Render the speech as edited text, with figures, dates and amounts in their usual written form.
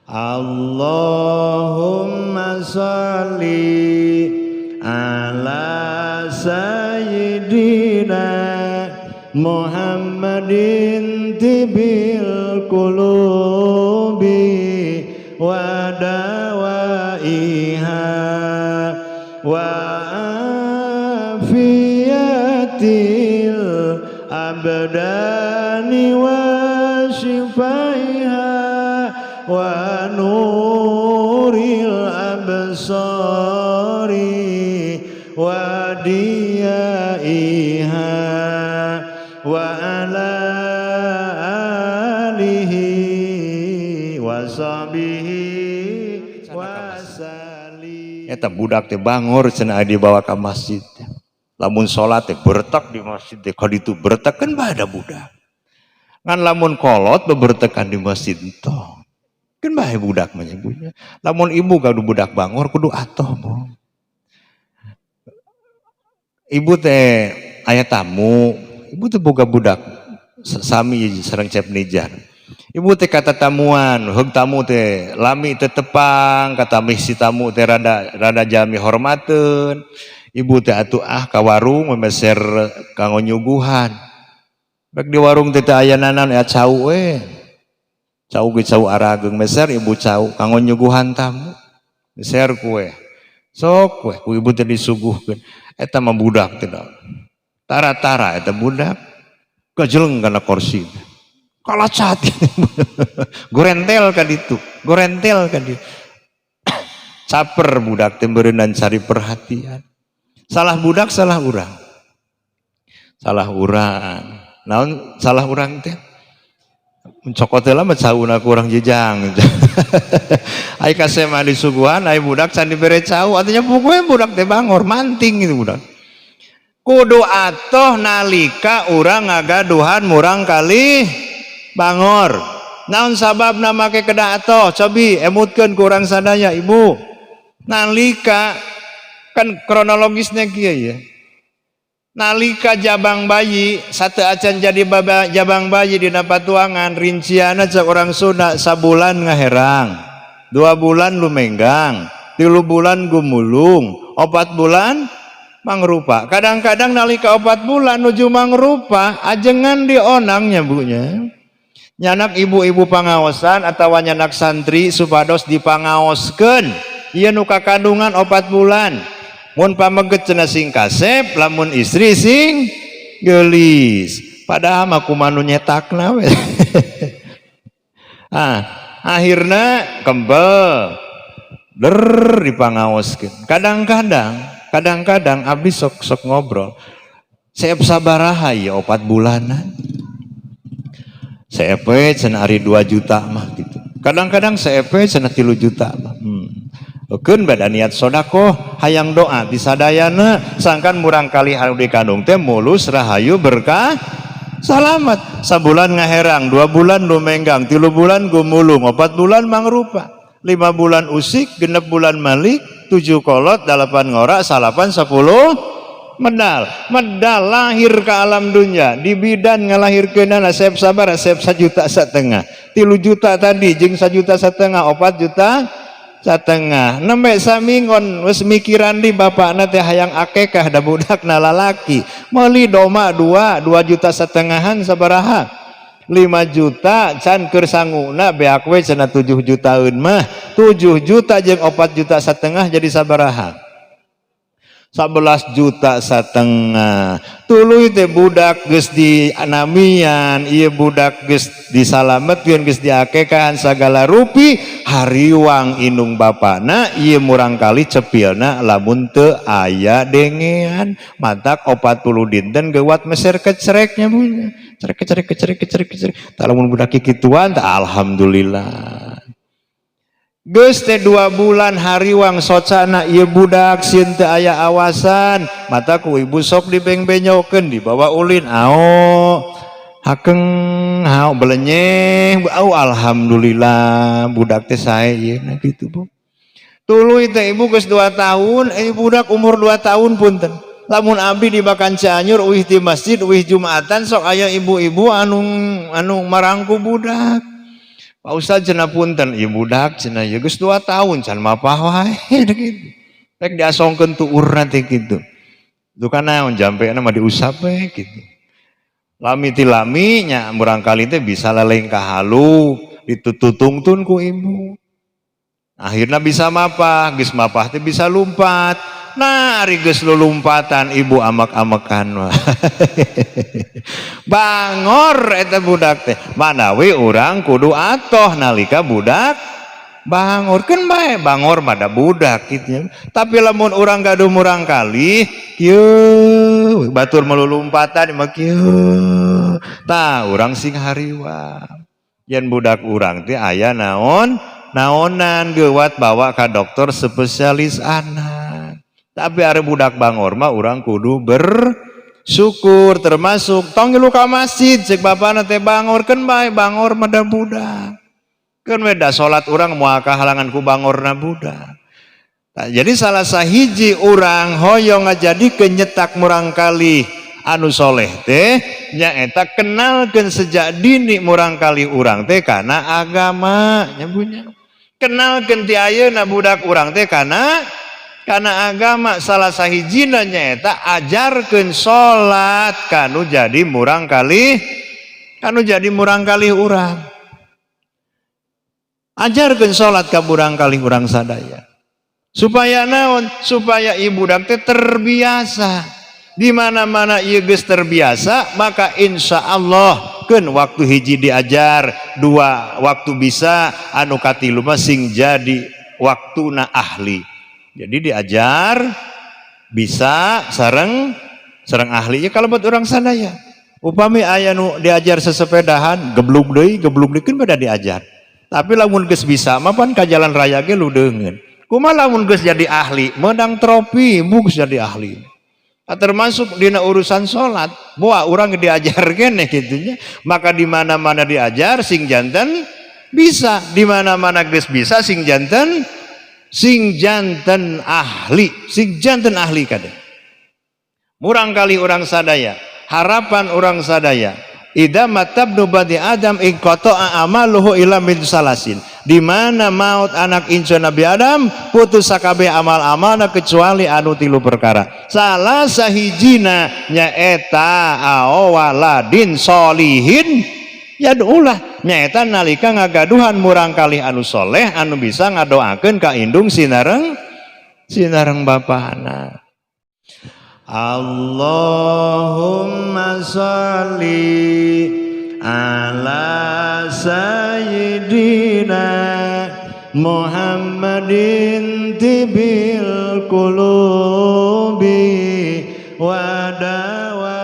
Allahumma sholli ala sayyidina Muhammadin tibil qulubi wa dawaiha wa afiyatil abdani wa shifaiha wa nuril absari wa diyaiha wa ala alihi wa sahbihi wa salim. Eta budak teh bangor cenah dibawa ka masjid. Lamun salat teh bertek di masjid teh kaditu bertek kan ada budak. Ngan lamun kolot bebertekan di masjid ento. Kan bae budak mah ibunya. Lamun ibu gaduh budak bangor kudu atoh mo. Ibu teh aya tamu, ibu teh boga budak sami sareng cep nijar. Ibu teh kata tamuan, heug tamu teh lami teh tepang, kata misi tamu teh rada jami hormateun. Ibu teh atuh ka warung memeser kanggo nyuguhan. Bek di warung teh aya nanan aya cau we. Cau ge cau arageung meser ibu cau kanggo nyuguhan tamu. Meser kue. Sok kue ku ibu teh disuguhkeun. Eta mah budak teh da. Tara-tara eta budak gajeleng kana kursi. Kalacat. Gorentel ka ditu. Gorentel ka ditu. Caper budak teh beureunan cari perhatian. Salah budak salah urang. Salah urang. Naon salah urang teh? Mencokot lah mencauna kurang jejang. Ai kasema disuguhan, ai budak can dibere cau, artinya pokoknya budak teh bangor manting itu budak. Kudu atoh nalika urang ngagaduhan murang kali bangor. Naon sababna make kedah atoh? Cobi emutkeun ku urang sadaya ibu. Nalika kan kronologisnya kieu ya. Nalika jabang bayi satu acan jadi jabang bayi dina patuangan rinciana cek orang Sunda sabulan ngaherang 2 bulan lumenggang 3 bulan gumulung 4 bulan mangrupa. Kadang-kadang nalika 4 bulan nuju mangrupa ajengan dionang nyabunya nyanak ibu-ibu pangaosan atau nyanak santri supados dipangaoskeun ieu nu kakandungan 4 bulan. Mun pameget cenah sing kasep, lamun istri sing geulis. Padahal mah kumanu nyetakna we. Akhirna kembel. Dipangaoskeun. Kadang-kadang abdi sok ngobrol. Seep sabaraha ya 4 bulanan. Seep cenah ari 2 juta mah gitu. Kadang-kadang seep cenah 3 juta mah. Keun bada niat sodako hayang doa disadayana sangkan murang kali anu dikandung teh mulus rahayu berkah salamat. Sabulan ngaherang 2 bulan lumenggang 3 bulan gumulung 4 bulan mangrupa 5 bulan usik 6 bulan malik 7 kolot 8 ngorak 8 10 medal lahir ke alam dunia di bidan ngalahirkeunana seep sabar seep 1,5 juta 3 juta tadi jeung 1,5 juta 4 juta 1,5 nembe samingon wis mikiran di bapakna teh hayang akekah da budakna lalaki meuli doma 2 juta 1,5 sabaraha 5 juta can keur sanguna beak we cenah 7 jutaeun mah 7 juta jeung 4 juta 1,5 jadi sabaraha 11 juta 1,5 tuluy teh budak geus dianamian ieu budak geus disalametkeun geus diakekahan sagala rupi hariwang indung bapana ieu murang kali cepilna lamun teu aya dengean matak 40 dinten geuwat meser kecereknya punya cerek lamun budak kikituan alhamdulillah. Geus teh 2 bulan hariwang socana ieu budak sieun teu aya awasan mata ku ibu sok dibeng-benyokeun dibawa ulin hakeng belenyeh alhamdulillah budak teh sae ieu kitu Bu. Tuluy teh ibu geus 2 tahun budak umur 2 tahun punten. Lamun abdi di Bakan Cianjur uih di masjid uih Jumatan sok aya ibu-ibu anu marangku budak. Pak Ustadz cenah punten, ieu budak cenah ya geus 2 tahun can mapah wae gitu. Rek diasongkeun tu urna teh kitu. Itu kan naon jampena mah diusap we gitu. Lami ti lami nya murangkali teh bisa leleng ka halu ditututungtun ku ibu. Akhirnya bisa mapah, geus mapah teh bisa lumpat. Nah, ari geus lulumpatan ibu amak-amakan wah. Bangor eta budak teh. Manawi urang kudu atoh nalika budak bangor kan bae bangor mah da budak gitu. Tapi lamun urang gaduh murang kali kieu batur melulumpatan mah kieu. Tah urang sing hariwa. Yen budak urang teh aya naonan gewat bawa ka dokter spesialis anak. Tapi are budak bangor mah urang kudu bersyukur termasuk tong ngilu ka masjid cek bapana teh bangor kan bae bangor mah da budak. Kan beda salat urang moal kahalangan ku bangorna budak. Nah, jadi salah sahiji urang hoyong ngajadikeun nyetak murangkali anu soleh teh nyaeta kenalkeun sejak dini murangkali urang teh kana agama nya bunya. Kenalkeun ti ayeuna budak urang teh kana agama salah sahijina nyaeta ajarkeun salat kanu jadi murangkali urang. Ajarkeun salat ka murangkali urang sadaya. Supaya naon? Supaya ibu budak teh terbiasa. Di mana-mana ieu geus terbiasa, maka insya Allah keun waktu hiji diajar, 2 waktu bisa, anu katilu mah sing jadi waktuna ahli. Jadi diajar bisa sareng ahli ya kalau buat orang sadaya. Upami aya nu diajar sesepedahan, geblug deui keun beda diajar. Tapi lamun geus bisa mah pan ka jalan raya ge ludeungeun. Kumaha lamun geus jadi ahli, menang trofi, geus jadi ahli. Termasuk dina urusan salat, moal urang diajar keneh kitu nya. Maka di mana-mana diajar sing janten bisa, di mana-mana geus bisa sing janten ahli kadang. Murangkali urang sadaya, harapan urang sadaya idza matabnu bani adam inqata'a amaluhu illa min salasin. Di mana maut anak incu Nabi Adam putus sakabeh amal-amalna kecuali anu 3 perkara. Salah sahijina nyaeta awaladin solihin yad'ulah, nyaeta nalika ngagaduhan murangkali anu soleh anu bisa ngadoakeun ka indung sinareng bapana. Allahumma sholli ala sayyidina Muhammadin tibil qulubi wa dawa